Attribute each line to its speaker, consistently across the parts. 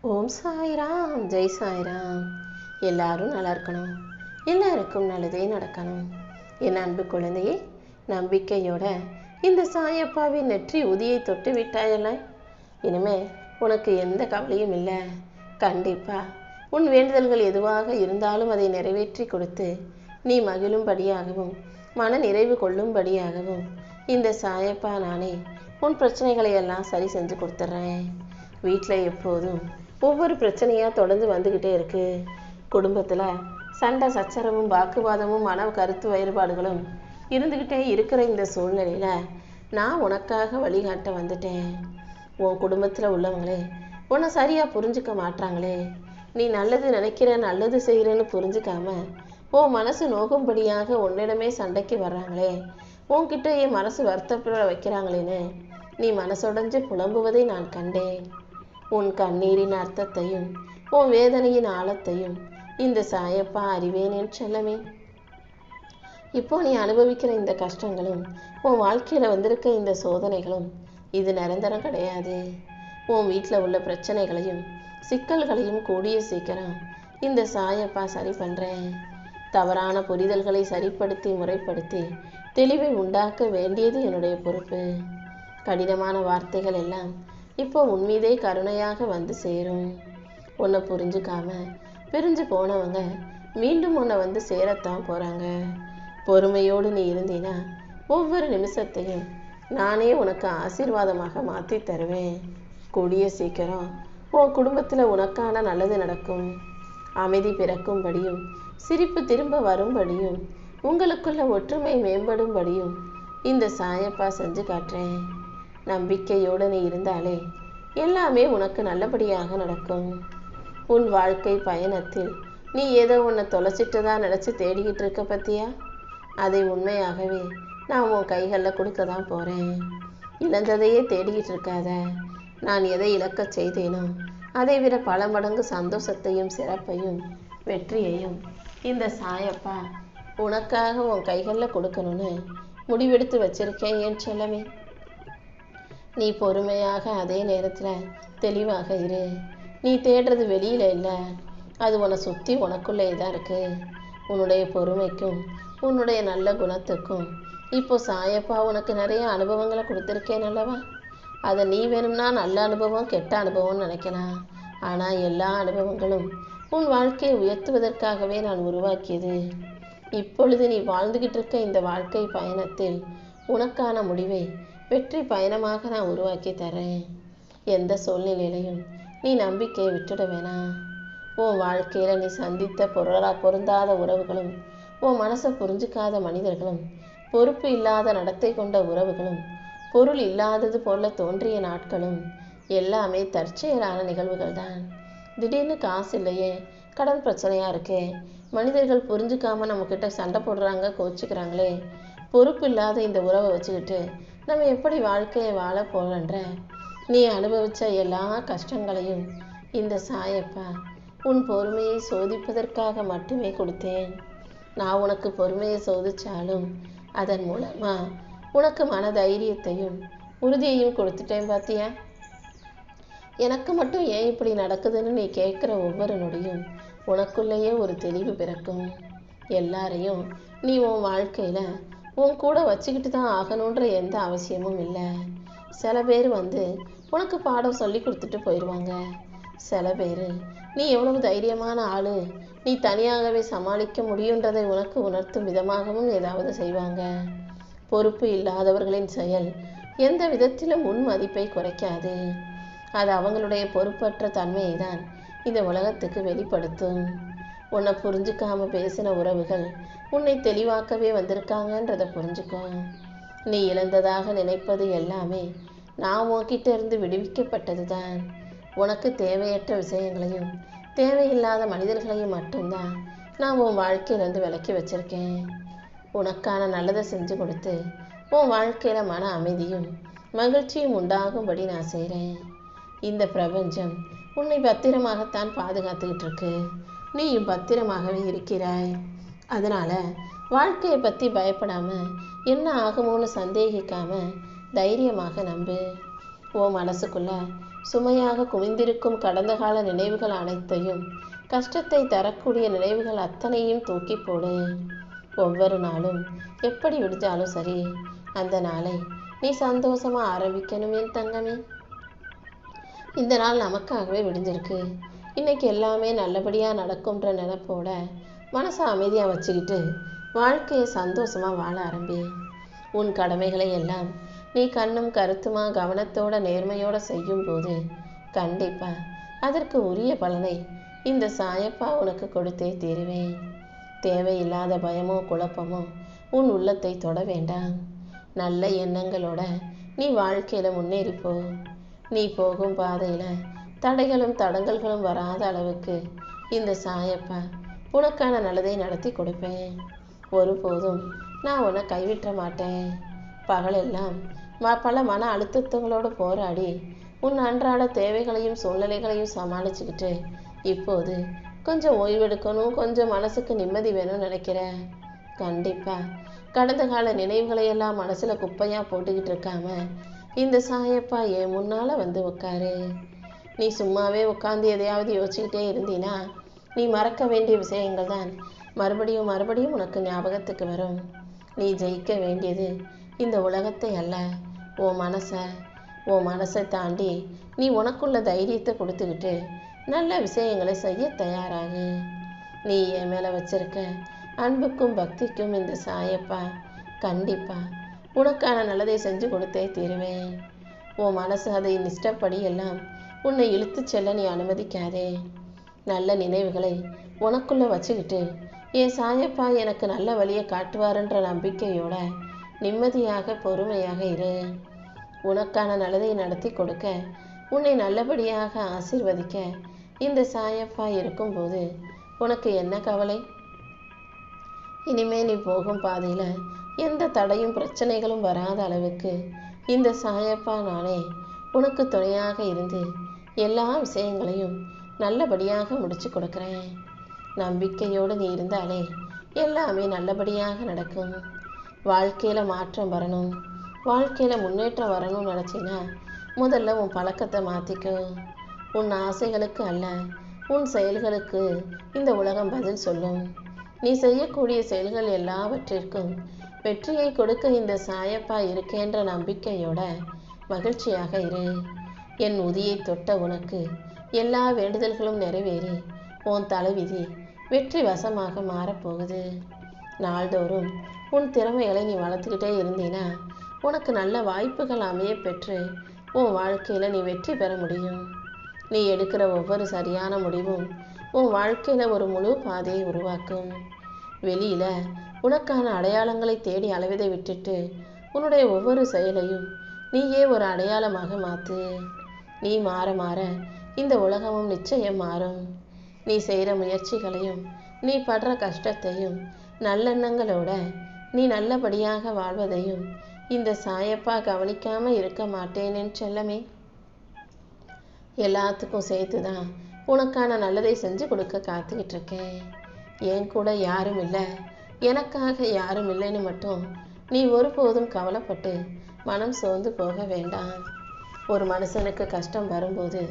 Speaker 1: ஓம் சாய்ராம், ஜெய் சாய்ராம். எல்லாரும் நல்லா இருக்கணும், எல்லாருக்கும் நல்லதே நடக்கணும். என் அன்பு குழந்தையே, நம்பிக்கையோட இந்த சாயப்பாவின் நெற்றி உதியை தொட்டு விட்டாயல்ல, இனிமே உனக்கு எந்த கவலையும் இல்லை. கண்டிப்பா உன் வேண்டுதல்கள் எதுவாக இருந்தாலும் அதை நிறைவேற்றி கொடுத்து நீ மகிழும்படியாகவும் மன நிறைவு கொள்ளும்படியாகவும் இந்த சாயப்பா நானே உன் பிரச்சனைகளை எல்லாம் சரி செஞ்சு கொடுத்துட்றேன். வீட்டில் எப்போதும் ஒவ்வொரு பிரச்சனையாக தொடர்ந்து வந்துக்கிட்டே இருக்கு. குடும்பத்தில் சண்டை சச்சரவும் வாக்குவாதமும் மன கருத்து வேறுபாடுகளும் இருந்துக்கிட்டே இருக்கிற இந்த சூழ்நிலையில் நான் உனக்காக வழிகாட்ட வந்துட்டேன். உன் குடும்பத்தில் உள்ளவங்களே உன்னை சரியாக புரிஞ்சுக்க மாட்டாங்களே. நீ நல்லது நினைக்கிற, நல்லது செய்கிறேன்னு புரிஞ்சுக்காம உன் மனசு நோகும்படியாக உன்னிடமே சண்டைக்கு வர்றாங்களே, உன்கிட்ட என் மனசு வருத்தப்பட வைக்கிறாங்களேன்னு நீ மனசுடைஞ்சு புலம்புவதை நான் கண்டேன். உன் கண்ணீரின் அர்த்தத்தையும் உன் வேதனையின் ஆழத்தையும் இந்த சாயப்பா அறிவேன் என் செல்லமே. இப்போ நீ அனுபவிக்கிற இந்த கஷ்டங்களும் உன் வாழ்க்கையில வந்திருக்க இந்த சோதனைகளும் இது நிரந்தரம் கிடையாது. உன் வீட்டில் உள்ள பிரச்சனைகளையும் சிக்கல்களையும் கூடிய சீக்கிரம் இந்த சாயப்பா சரி பண்றேன். தவறான புரிதல்களை சரிப்படுத்தி முறைப்படுத்தி தெளிவை உண்டாக்க வேண்டியது என்னுடைய பொறுப்பு. கடினமான வார்த்தைகள் எல்லாம் இப்போ உன்மீதே கருணையாக வந்து சேரும். உன்னை புரிஞ்சுக்காம பிரிஞ்சு போனவங்க மீண்டும் உன்னை வந்து சேரத்தான் போறாங்க. பொறுமையோடு நீ இருந்தீனா ஒவ்வொரு நிமிஷத்தையும் நானே உனக்கு ஆசீர்வாதமாக மாற்றி தருவேன். கூடிய சீக்கிரம் உன் குடும்பத்தில் உனக்கான நல்லது நடக்கும். அமைதி பிறக்கும்படியும் சிரிப்பு திரும்ப வரும்படியும் உங்களுக்குள்ள ஒற்றுமை மேம்படும்படியும் இந்த சாயப்பா செஞ்சு காட்டுறேன். நம்பிக்கையோடு நீ இருந்தாலே எல்லாமே உனக்கு நல்லபடியாக நடக்கும். உன் வாழ்க்கை பயணத்தில் நீ ஏதோ உன்னை தொலைச்சிட்டுதா நினச்சி தேடிக்கிட்டு இருக்க பத்தியா, அதை உண்மையாகவே நான் உன் கைகளில் கொடுக்க தான் போகிறேன். இழந்ததையே தேடிக்கிட்டு இருக்காத. நான் எதை இழக்க செய்தேனோ அதை விட பல மடங்கு சந்தோஷத்தையும் சிறப்பையும் வெற்றியையும் இந்த சாயப்பா உனக்காக உன் கைகளில் கொடுக்கணும்னு முடிவெடுத்து வச்சிருக்கேன் என் செல்லமே. நீ பொறுமையாக அதே நேரத்தில் தெளிவாக இரு. நீ தேடுறது வெளியில் இல்லை, அது உன்னை சுற்றி உனக்குள்ளே தான் இருக்குது. உன்னுடைய பொறுமைக்கும் உன்னுடைய நல்ல குணத்துக்கும் இப்போ சாயப்பா உனக்கு நிறைய அனுபவங்களை கொடுத்துருக்கேன் அல்லவா. அதை நீ வேணும்னா நல்ல அனுபவம் கெட்ட அனுபவம்னு நினைக்கலாம். ஆனால் எல்லா அனுபவங்களும் உன் வாழ்க்கையை உயர்த்துவதற்காகவே நான் உருவாக்கியது. இப்பொழுது நீ வாழ்ந்துக்கிட்டு இருக்க இந்த வாழ்க்கை பயணத்தில் உனக்கான முடிவை வெற்றி பயணமாக நான் உருவாக்கி தரேன். எந்த சூழ்நிலையிலையும் நீ நம்பிக்கையை விட்டுட வேணாம். உன் வாழ்க்கையில் நீ சந்தித்த பொருந்தாத உறவுகளும் உன் மனசை புரிஞ்சுக்காத மனிதர்களும் பொறுப்பு இல்லாத நடத்தை கொண்ட உறவுகளும் பொருள் இல்லாதது போல தோன்றிய நாட்களும் எல்லாமே தற்செயலான நிகழ்வுகள் தான். திடீர்னு காசு இல்லையே, கடன் பிரச்சனையாக இருக்கே, மனிதர்கள் புரிஞ்சுக்காம நம்மக்கிட்ட சண்டை போடுறாங்க, கோச்சிக்கிறாங்களே, பொறுப்பு இல்லாத இந்த உறவை வச்சுக்கிட்டு நம்ம எப்படி வாழ்க்கையை வாழ போகன்ற நீ அனுபவித்த எல்லா கஷ்டங்களையும் இந்த சாயப்பா உன் பொறுமையை சோதிப்பதற்காக மட்டுமே கொடுத்தேன். நான் உனக்கு பொறுமையை சோதிச்சாலும் அதன் மூலமா உனக்கு மன தைரியத்தையும் உறுதியையும் கொடுத்துட்டேன் பார்த்தியா. எனக்கு மட்டும் ஏன் இப்படி நடக்குதுன்னு நீ கேட்குற ஒவ்வொரு நொடியும் உனக்குள்ளேயே ஒரு தெளிவு பிறக்கும். எல்லாரையும் நீ உன் வாழ்க்கையில் உன் கூட வச்சுக்கிட்டு தான் ஆகணுன்ற எந்த அவசியமும் இல்லை. சில பேர் வந்து உனக்கு பாடம் சொல்லி கொடுத்துட்டு போயிடுவாங்க. சில பேர் நீ எவ்வளவு தைரியமான ஆள், நீ தனியாகவே சமாளிக்க முடியுன்றதை உனக்கு உணர்த்தும் விதமாகவும் ஏதாவது செய்வாங்க. பொறுப்பு இல்லாதவர்களின் செயல் எந்த விதத்திலும் முன் மதிப்பை குறைக்காது. அது அவங்களுடைய பொறுப்பற்ற தன்மையை தான் இந்த உலகத்துக்கு வெளிப்படுத்தும். உன்னை புரிஞ்சுக்காம பேசின உறவுகள் உன்னை தெளிவாக்கவே வந்திருக்காங்கன்றதை புரிஞ்சுக்கோ. நீ இழந்ததாக நினைப்பது எல்லாமே நான் உன்கிட்ட இருந்து விடுவிக்கப்பட்டது தான். உனக்கு தேவையற்ற விஷயங்களையும் தேவையில்லாத மனிதர்களையும் மட்டும்தான் நான் உன் வாழ்க்கையிலேருந்து விலக்கி வச்சிருக்கேன். உனக்கான நல்லதை செஞ்சு கொடுத்து உன் வாழ்க்கையில் மன அமைதியும் மகிழ்ச்சியும் உண்டாகும்படி நான் செய்கிறேன். இந்த பிரபஞ்சம் உன்னை பத்திரமாகத்தான் பாதுகாத்துக்கிட்டு இருக்கு. நீயும் பத்திரமாகவே இருக்கிறாய். அதனால் வாழ்க்கையை பற்றி பயப்படாமல் என்ன ஆகுமோன்னு சந்தேகிக்காமல் தைரியமாக நம்பு. உன் மனசுக்குள்ள சுமையாக குவிந்திருக்கும் கடந்த கால நினைவுகள் அனைத்தையும், கஷ்டத்தை தரக்கூடிய நினைவுகள் அத்தனையும் தூக்கி போடு. ஒவ்வொரு நாளும் எப்படி விடுத்தாலும் சரி, அந்த நாளை நீ சந்தோஷமா ஆரம்பிக்கணும் என் தங்கமே. இந்த நாள் நமக்காகவே விடிஞ்சிருக்கு. இன்னைக்கு எல்லாமே நல்லபடியாக நடக்கும்ன்ற நினைப்போட மனசை அமைதியாக வச்சுக்கிட்டு வாழ்க்கையை சந்தோஷமாக வாழ ஆரம்பி. உன் கடமைகளை எல்லாம் நீ கண்ணும் கருத்துமா கவனத்தோட நேர்மையோட செய்யும்போது கண்டிப்பாக அதற்கு உரிய பலனை இந்த சாயப்பா உனக்கு கொடுத்தே தீருவேன். தேவையில்லாத பயமோ குழப்பமோ உன் உள்ளத்தை தொட வேண்டாம். நல்ல எண்ணங்களோட நீ வாழ்க்கையில் முன்னேறிப்போ. நீ போகும் பாதையில் தடைகளும் தடங்கல்களும் வராத அளவுக்கு இந்த சாயப்பா உனக்கான நல்லதை நடத்தி கொடுப்பேன். ஒருபோதும் நான் உன்னை கைவிட்ட மாட்டேன். பகலெல்லாம் பல மன அழுத்தங்களோடு போராடி உன் அன்றாட தேவைகளையும் சூழ்நிலைகளையும் சமாளிச்சுக்கிட்டு இப்போது கொஞ்சம் ஓய்வெடுக்கணும், கொஞ்சம் மனசுக்கு நிம்மதி வேணும்னு நினைக்கிறேன். கண்டிப்பாக கடந்த கால நினைவுகளையெல்லாம் மனசில் குப்பையாக போட்டுக்கிட்டு இருக்காம இந்த சாயப்பா என் முன்னால் வந்து உட்காரு. நீ சும்மாவே உட்காந்து எதையாவது யோசிச்சுக்கிட்டே இருந்தீன்னா நீ மறக்க வேண்டிய விஷயங்கள் தான் மறுபடியும் மறுபடியும் உனக்கு ஞாபகத்துக்கு வரும். நீ ஜெயிக்க வேண்டியது இந்த உலகத்தை அல்ல, உன் மனசை தாண்டி நீ உனக்குள்ள தைரியத்தை கொடுத்துக்கிட்டு நல்ல விஷயங்களை செய்ய தயாராகு. நீ என் மேலே வச்சிருக்க அன்புக்கும் பக்திக்கும் இந்த சாயப்பா கண்டிப்பாக உனக்கான நல்லதை செஞ்சு கொடுத்தே தீருவேன். உன் மனசு அதை இஷ்டப்படி எல்லாம் உன்னை இழுத்து செல்ல நீ அனுமதிக்காதே. நல்ல நினைவுகளை உனக்குள்ளே வச்சுக்கிட்டு என் சாயப்பா எனக்கு நல்ல வழியை காட்டுவாருன்ற நம்பிக்கையோட நிம்மதியாக பொறுமையாக இரு. உனக்கான நல்லதை நடத்தி கொடுக்க, உன்னை நல்லபடியாக ஆசீர்வதிக்க இந்த சாயப்பா இருக்கும்போது உனக்கு என்ன கவலை? இனிமே நீ போகும் பாதையில் எந்த தடையும் பிரச்சனைகளும் வராத அளவுக்கு இந்த சாயப்பா நானே உனக்கு துணையாக இருந்து எல்லா விஷயங்களையும் நல்லபடியாக முடிச்சு கொடுக்குறேன். நம்பிக்கையோடு நீ இருந்தாலே எல்லாமே நல்லபடியாக நடக்கும். வாழ்க்கையில் மாற்றம் வரணும், வாழ்க்கையில் முன்னேற்றம் வரணும்னு நினச்சின்னா முதல்ல உன் பழக்கத்தை மாற்றிக்கோ. உன் ஆசைகளுக்கு அல்ல, உன் செயல்களுக்கு இந்த உலகம் பதில் சொல்லும். நீ செய்யக்கூடிய செயல்கள் எல்லாவற்றிற்கும் வெற்றியை கொடுக்க இந்த சாயப்பா இருக்கேன்ற நம்பிக்கையோட மகிழ்ச்சியாக இரு. என் உதியை தொட்ட உனக்கு எல்லா வேண்டுதல்களும் நிறைவேறி உன் தலைவிதி வெற்றி வசமாக மாறப்போகுது. நாள்தோறும் உன் திறமைகளை நீ வளர்த்துக்கிட்டே இருந்தீன்னா உனக்கு நல்ல வாய்ப்புகள் அமைய பெற்று உன் வாழ்க்கையில் நீ வெற்றி பெற முடியும். நீ எடுக்கிற ஒவ்வொரு சரியான முடிவும் உன் வாழ்க்கையில் ஒரு முழு பாதையை உருவாக்கும். வெளியில் உனக்கான அடையாளங்களை தேடி அளவிதை விட்டுட்டு உன்னுடைய ஒவ்வொரு செயலையும் நீயே ஒரு அடையாளமாக மாற்று. நீ மாற மாற இந்த உலகமும் நிச்சயம் மாறும். நீ செய்கிற முயற்சிகளையும் நீ படுற கஷ்டத்தையும் நல்லெண்ணங்களோட நீ நல்லபடியாக வாழ்வதையும் இந்த சாயப்பா கவனிக்காமல் இருக்க மாட்டேனேன்னு செல்லமே. எல்லாத்துக்கும் சேர்த்து தான் உனக்கான நல்லதை செஞ்சு கொடுக்க காத்துக்கிட்டு இருக்கேன். என் கூட யாரும் இல்லை, எனக்காக யாரும் இல்லைன்னு மட்டும் நீ ஒருபோதும் கவலைப்பட்டு மனம் சோர்ந்து போக வேண்டாம். ஒரு மனுஷனுக்கு கஷ்டம் வரும்போது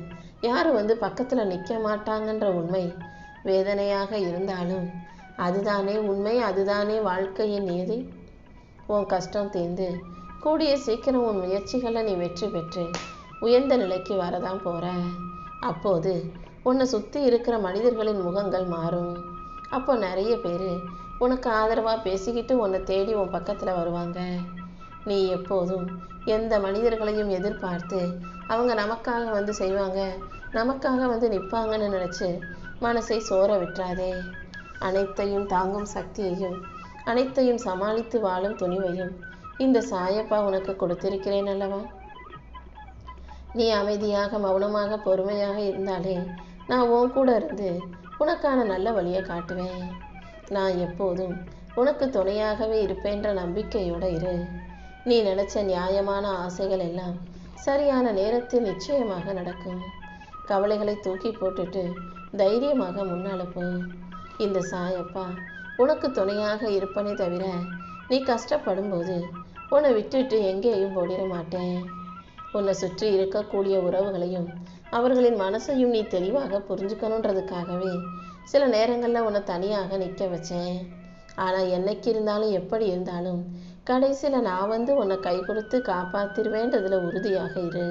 Speaker 1: யாரும் வந்து பக்கத்தில் நிற்க மாட்டாங்கன்ற உண்மை வேதனையாக இருந்தாலும் அதுதானே உண்மை, அதுதானே வாழ்க்கையின் நீதி. உன் கஷ்டம் தீர்ந்து கூடிய சீக்கிரம் உன் முயற்சிகளை நீ வெற்றி பெற்று உயர்ந்த நிலைக்கு வரதான் போகிற. அப்போது உன்னை சுற்றி இருக்கிற மனிதர்களின் முகங்கள் மாறும். அப்போ நிறைய பேர் உனக்கு ஆதரவாக பேசிக்கிட்டு உன்னை தேடி உன் பக்கத்தில் வருவாங்க. நீ எப்போதும் எந்த மனிதர்களையும் எதிர்பார்த்து அவங்க நமக்காக வந்து செய்வாங்க, நமக்காக வந்து நிற்பாங்கன்னு நினச்சி மனசை சோர விட்டுறாதே. அனைத்தையும் தாங்கும் சக்தியையும் அனைத்தையும் சமாளித்து வாழும் துணிவையும் இந்த சாயப்பா உனக்கு கொடுத்திருக்கிறேன் அல்லவா? நீ அமைதியாக மௌனமாக பொறுமையாக இருந்தாலே நான் உன் கூட இருந்து உனக்கான நல்ல வழியை காட்டுவேன். நான் எப்போதும் உனக்கு துணையாகவே இருப்பேன்ற நம்பிக்கையோடு இரு. நீ நினைச்ச நியாயமான ஆசைகள் எல்லாம் சரியான நேரத்தில் நிச்சயமாக நடக்கும். கவலைகளை தூக்கி போட்டுட்டு தைரியமாக முன்னால போ. இந்த சாயப்பா உனக்கு துணையாக இருப்பனே தவிர நீ கஷ்டப்படும் போது உன்னை விட்டுட்டு எங்கேயும் ஓடிட மாட்டேன். உன்னை சுற்றி இருக்கக்கூடிய உறவுகளையும் அவர்களின் மனசையும் நீ தெளிவாக புரிஞ்சுக்கணுன்றதுக்காகவே சில நேரங்களில் உன்னை தனியாக நிற்க வச்சேன். ஆனால் என்னைக்கு இருந்தாலும் எப்படி இருந்தாலும் கடைசியில் நான் வந்து உன்னை கை கொடுத்து காப்பாற்றிடுவேன்றதுல உறுதியாக இரு.